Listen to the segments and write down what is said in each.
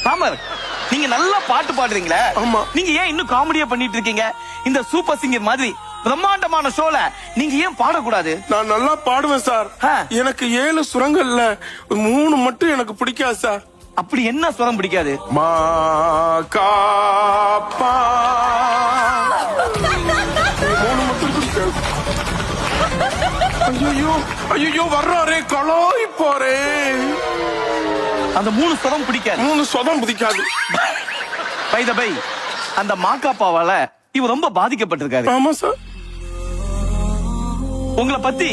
ராமர், நீங்க நல்லா பாட்டு பாடுறீங்களே. ஆமா. நீங்க ஏன் இன்னும் காமெடியா பண்ணிட்டு இருக்கீங்க? இந்த சூப்பர் சிங்கர் மாதிரி பிரம்மாண்டமான ஷோல நீங்க ஏன் பாடக்கூடாது? நான் நல்லா பாடுவேன் சார். எனக்கு 7 சுரங்கள்ல 3 மட்டும் எனக்கு பிடிக்காது சார். அப்படி என்ன சுரம் பிடிக்காது? மா கா பா 3 மட்டும் பிடிக்காது. ஐயோ ஐயோ வர்றாரே கலாய் போறே. அந்த 3 சுரம் பிடிக்காது. 3 சொதம் பிடிக்காது. பை த பை, அந்த மாக்காப்பாவால இவர் ரொம்ப பாதிக்கப்பட்டிருக்காரு. ஆமா சார். உங்களை பத்தி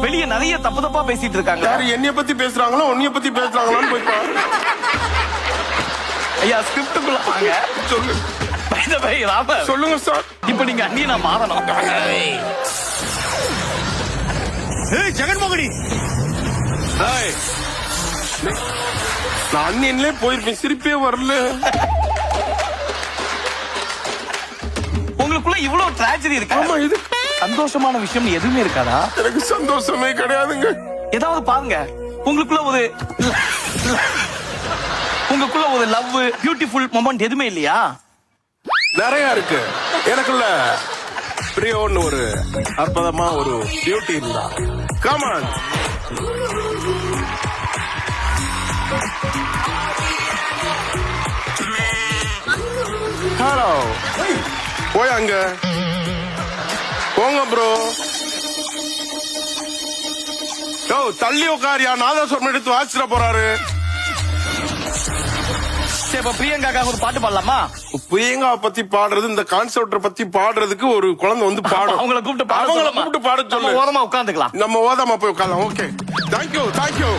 வெளிய நிறைய தப்பு தப்பா பேசிட்டு இருக்காங்க. யாரு என்னைய பத்தி பேசுறாங்களோ உன்னைய பத்தி பேசுறாங்களான்னு போய் பாரு. ஐயா ஸ்கிரிப்டுக்குள்ள வாங்க. சொல்லு. பை த பை ராமர், சொல்லுங்க சார். இப்ப நீங்க அண்ணியை நான் மாறணும். ஜெகன்மோகனி, நான் அண்ணியன்லயே போயிருப்பேன், சிரிப்பே வரல. உங்களுக்குள்ள இவ்வளவு ட்ராஜடி இருக்கு. ஆமா, இது சந்தோஷமான விஷயம் எதுவுமே இருக்காதா? எனக்கு சந்தோஷமே கிடையாதுங்க. ஏதாவது பாருங்க, உங்களுக்குள்ள ஒரு லவ் பியூட்டிஃபுல் மொமெண்ட் எதுவுமே இல்லையா? நிறைய இருக்கு. எனக்குள்ள பிரியோன்னு ஒரு அற்புதமா ஒரு பியூட்டி இருந்தா. கமான். ஹலோ, போய் அங்க போங்க ப்ரோ. தள்ளி உட்காரியா, நாதஸ்வரம் எடுத்து வாசிட போறாரு. இப்ப பிரியங்காக்காக ஒரு பாட்டு பாடலாமா? பிரியங்கா பத்தி பாடுறது, இந்த கான்செப்ட் பத்தி பாடுறதுக்கு ஒரு குழந்தை வந்து பாடும். அவங்கள கூப்பிட்டு பாட பாட சொல்லு. ஓரமா உட்காந்துக்கலாம். நம்ம ஓரமா போய் உட்காரலாம். Okay, thank you.